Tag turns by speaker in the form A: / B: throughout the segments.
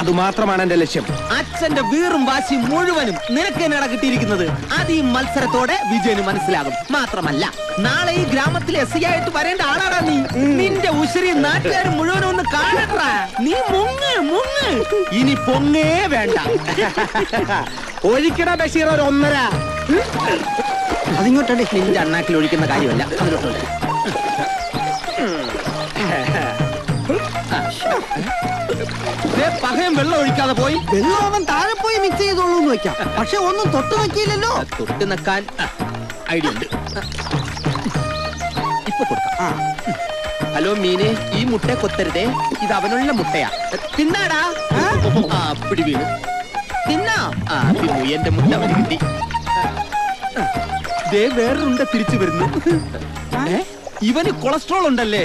A: അത് മാത്രമാണ് എന്റെ ലക്ഷ്യം.
B: അച്ഛന്റെ വീറും വാശി മുഴുവനും നിനക്ക് തന്നെയാണ് കിട്ടിയിരിക്കുന്നത്. അത് ഈ മത്സരത്തോടെ വിജയന് മനസ്സിലാകും. മാത്രമല്ല നാളെ ഈ ഗ്രാമത്തിൽ SI ആയിട്ട് വരേണ്ട ആളാടാ നീ. നിന്റെ ഉശിരി നാട്ടുകാർ മുഴുവനും ഒന്ന് കാണട്ടാ. നീ മുങ്ങ് മുങ്ങ്, ഇനി പൊങ്ങേ വേണ്ട.
A: ഒഴിക്കട ബഷീർ ഒരു 1.5.
B: അതിങ്ങോട്ടേ നിന്റെ അണ്ണാക്കിൽ ഒഴിക്കുന്ന കാര്യമല്ല. അതിലോട്ടുണ്ട്. പകയം വെള്ളം ഒഴിക്കാതെ പോയി.
A: വെള്ളം അവൻ താഴെ പോയി മിക്സ് ചെയ്തോളൂ എന്ന് വെക്കാം. പക്ഷെ ഒന്നും തൊട്ട് വെക്കില്ലല്ലോ.
B: തൊട്ട് നിൽക്കാൻ ഐഡിയ ഉണ്ട്. ഇപ്പൊ കൊടുക്കാം. ഹലോ മീനെ, ഈ മുട്ട കൊത്തരുതേ. ഇത് അവനുള്ള മുട്ടയാ. തിന്നാടാ. പിടി വീണ് തിന്നാ. എന്റെ മുട്ട അവന് കിട്ടി. ദേ വേറൊരുണ്ട തിരിച്ചു വരുന്നു. ഇവന് കൊളസ്ട്രോൾ ഉണ്ടല്ലേ?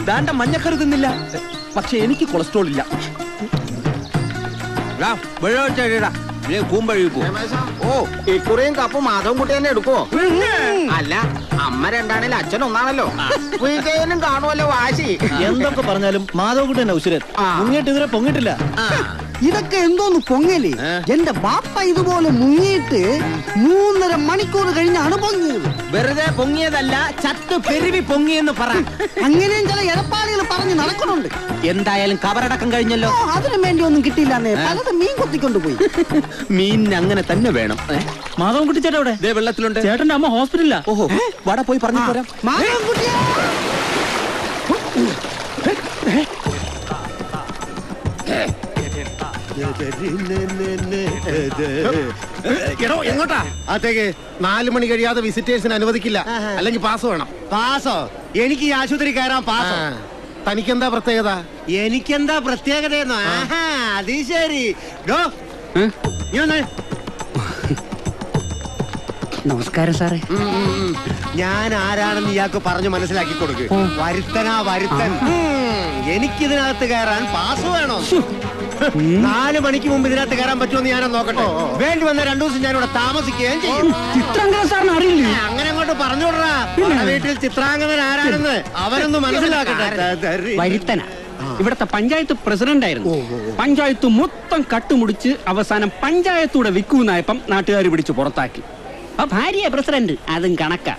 B: ദാണ്ട മഞ്ഞക്കറി തിന്നില്ല. പക്ഷെ എനിക്ക് കൊളസ്ട്രോൾ ഇല്ല.
A: ഓ, ഇക്കുറിയും കപ്പ് മാധവൻകുട്ടി തന്നെ എടുക്കുവോ? അല്ല, അമ്മ രണ്ടാണേലും അച്ഛൻ ഒന്നാണല്ലോ. വിജയനും കാണുമല്ലോ വാശി.
C: എന്തൊക്കെ പറഞ്ഞാലും മാധവക്കുട്ടി തന്നെ ഉശിരൻ. മുങ്ങിയിട്ട് ഇതുവരെ പൊങ്ങിട്ടില്ല.
A: ഇതൊക്കെ എന്തോന്ന് പൊങ്ങലേ? എന്റെ ബാപ്പ ഇതുപോലെ മുങ്ങിയിട്ട് 3.5 മണിക്കൂർ കഴിഞ്ഞാണ് പൊങ്ങിയത്.
B: വെറുതെ പൊങ്ങിയതല്ല, ചത്ത് പെരുവി പൊങ്ങിയെന്ന് പറ.
A: അങ്ങനെയും ചില എടപ്പാളികൾ പറഞ്ഞു നടക്കുന്നുണ്ട്.
B: എന്തായാലും കവറടക്കം കഴിഞ്ഞല്ലോ.
A: അതിനു വേണ്ടി ഒന്നും കിട്ടിയില്ലെന്നേ. പലതും മീൻ കൊത്തിക്കൊണ്ടുപോയി.
B: മീൻ അങ്ങനെ തന്നെ വേണം.
C: മാധവൻകുട്ടി ചേട്ടാ അവിടെ
B: ദേ വെള്ളത്തിലുണ്ട്.
C: ചേട്ടന്റെ അമ്മ ഹോസ്പിറ്റലിലാ.
B: ഓഹോ, വട പോയി പറഞ്ഞു പോരാം.
A: എങ്ങോട്ടാ?
D: അത്തേക്ക് 4 മണി കഴിയാതെ വിസിറ്റേഴ്സിന് അനുവദിക്കില്ല. അല്ലെങ്കിൽ പാസ് വേണം.
A: പാസോ? എനിക്ക് ഈ ആശുപത്രി കയറാൻ പാസോ?
D: തനിക്കെന്താ പ്രത്യേകത?
A: എനിക്കെന്താ പ്രത്യേകതയെന്നോ? അത് ശരി. നമസ്കാരം സാറേ. ഞാൻ ആരാണെന്ന് ഇയാൾക്ക് പറഞ്ഞു മനസ്സിലാക്കി കൊടുക്ക്. വരുത്തനാ വരുത്തൻ. എനിക്കിതിനകത്ത് കയറാൻ പാസ് വേണോ? 4 മണിക്ക് മുമ്പ് ഇതിനകത്ത് കയറാൻ പറ്റുമെന്ന് ഞാനൊന്ന് നോക്കട്ടെ. വേണ്ടി വന്ന 2 ദിവസം ഞാനിവിടെ താമസിക്കുകയും ചെയ്യും. ചിത്രാംഗന സാറിന് അറിയില്ലേ? അങ്ങനെ അങ്ങോട്ട് പറഞ്ഞോടാ. വീട്ടിൽ ചിത്രാംഗനൻ ആരാണെന്ന് അവനൊന്ന് മനസ്സിലാക്കട്ടെ.
E: വരുത്തന ഇവിടത്തെ പഞ്ചായത്ത് പ്രസിഡന്റ് ആയിരുന്നു. പഞ്ചായത്ത് മൊത്തം കട്ടുമുടിച്ച് അവസാനം പഞ്ചായത്തൂടെ വിൽക്കുന്നായപ്പം നാട്ടുകാർ പിടിച്ച് പുറത്താക്കി. ആ ഭാര്യ പ്രസിഡന്റ്, അതും കണക്കാ.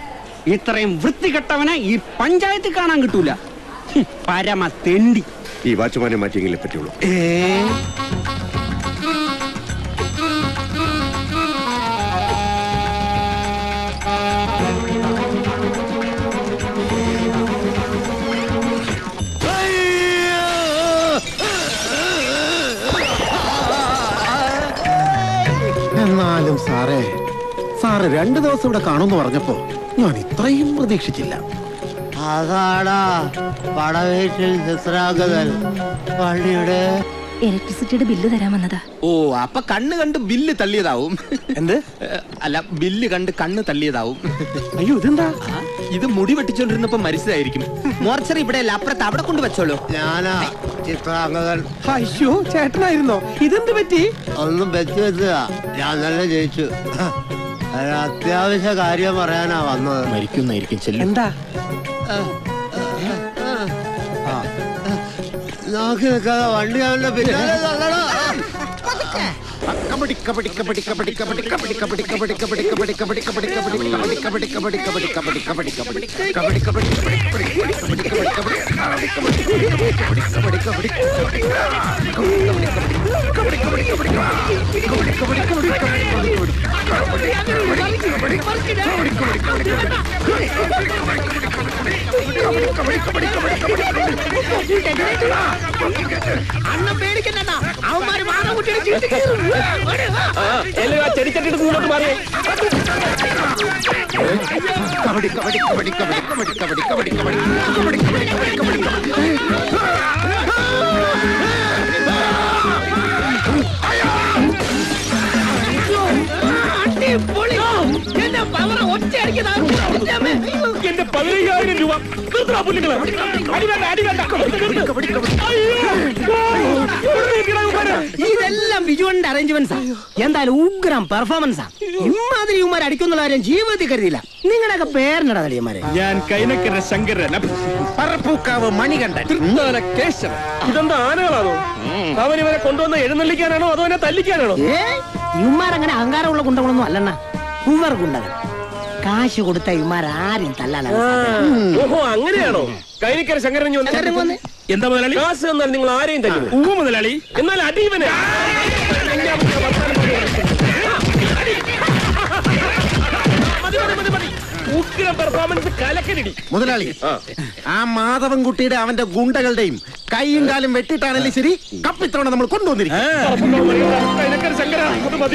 E: ഇത്രയും വൃത്തികെട്ടവനെ ഈ പഞ്ചായത്തിൽ കാണാൻ കിട്ടൂല. പരമ തെണ്ടി.
D: ഈ വാച്ച്മാനെ മാറ്റിയെങ്കിലേ പറ്റുള്ളൂ. എന്നാലും സാറേ 2 ദിവസം ഇവിടെ കാണുമെന്ന് പറഞ്ഞപ്പോ ഞാൻ ഇത്രയും പ്രതീക്ഷിച്ചില്ല.
A: അതാടാ പടവേറ്റിൽ ചിത്രാംഗതൻ. പള്ളിയുടെ
F: ഇലക്ട്രിസിറ്റിയുടെ ബില്ല് തരാൻ വന്നതാ.
B: ഓ, അപ്പൊ കണ്ണ് കണ്ട് ബില്ല് തള്ളിയതാവും.
A: എന്ത്?
B: അല്ല, ബില്ല് കണ്ട് കണ്ണ് തള്ളിയതാവും.
A: അയ്യോ, ഇതെന്താ?
B: ഇത് മുടി വെട്ടിച്ചോണ്ടിരുന്നപ്പോ മരിച്ചതായിരിക്കും. മോർച്ചറി ഇവിടെ അല്ല, അപ്പുറത്ത് അവിടെ കൊണ്ട് വെച്ചോളൂ.
A: ഞാനാ ചിത്രാംഗതൻ.
D: അയ്യോ, ചേട്ടനായിരുന്നോ? ഇതെന്ത് പറ്റി?
A: ഒന്നും വെച്ച് വെച്ചതാ. ഞാൻ നല്ല ജയിച്ചു. അത്യാവശ്യ കാര്യം പറയാനാ വന്നത്.
B: മരിക്കുന്നായിരിക്കും. ചെല്ലു.
D: എന്താ?
A: നോക്കി നിൽക്കാതെ വണ്ടി അവന്റെ പിന്നാലെ തള്ളടാ.
D: കബഡി കബഡി കബഡി കബഡി കബഡി കബഡി കബഡി കബഡി കബഡി കബഡി കബഡി കബഡി കബഡി കബഡി കബഡി കബഡി കബഡി കബഡി കബഡി
B: അണ്ണ പേടിക്കണ്ട, അവന്മാര് മാറാൻകുട്ടിയുടെ ചീട്ട് കീറും.
G: ചെടിച്ചട്ടിട്ട് മുന്നോട്ട് മാറിയേ.
D: കബഡി കബഡി കബഡി കബഡി കബഡി കബഡി കബഡി കബഡി കബഡി കബഡി കബഡി
B: എന്റെ പവർ ഒറ്റയടിക്കതാ.
G: എന്റെ 15,000 രൂപ.
B: ഇതെല്ലാം എല്ലാം ബിജുവിന്റെ അറേഞ്ച്മെന്റ്സാ. എന്തായാലും ഉഗ്രം പെർഫോമൻസാ. ഇമാതിരി ഇവന്മാർ അടിക്കുന്നുള്ള കാര്യം ജീവിതത്തിൽ കരുതിയില്ല. നിങ്ങളുടെയൊക്കെ പേരിനടാ തടിയന്മാരെ.
E: ഞാൻ കൈനക്കര ശങ്കരൻ,
D: പറപ്പൂക്കാവ് മണികണ്ഠൻ,
E: തൃത്താല കേശവൻ.
G: ഇതെന്താ ആനകളാണോ? അവൻ ഇവരെ കൊണ്ടുവന്ന് എഴുന്നള്ളിക്കാനാണോ അതോ എന്നെ തല്ലിക്കാനാണോ?
B: ഇവന്മാരങ്ങനെ അഹങ്കാരമുള്ള ഗുണ്ടകളൊന്നും അല്ലെണ്ണ. കുവർ ഗുണ്ടകൾ. കാശ് കൊടുത്ത ഇവന്മാരാരും തല്ലാനാണ്.
G: ഓഹോ, അങ്ങനെയാണോ? കൈനിക്കര ശങ്കരൻ
E: എന്താ മുതലാളി?
G: കാശ് എന്നാൽ നിങ്ങൾ ആരെയും തല്ലുന്നു?
E: ഊ മുതലാളി.
G: എന്നാൽ അടീവനെ ഉഗ്രം പെർഫോമൻസ് കലക്കനിടി.
D: മുതലാളി ആ മാധവൻകുട്ടിയുടെ അവന്റെ ഗുണ്ടകളുടെയും കൈയും കാലും വെട്ടിട്ടാണെങ്കിലും ശരി കപ്പിത്തവണ നമ്മൾ കൊണ്ടുവന്നിരിക്കും.
G: കൈനക്കര ശങ്കര അത് മതി.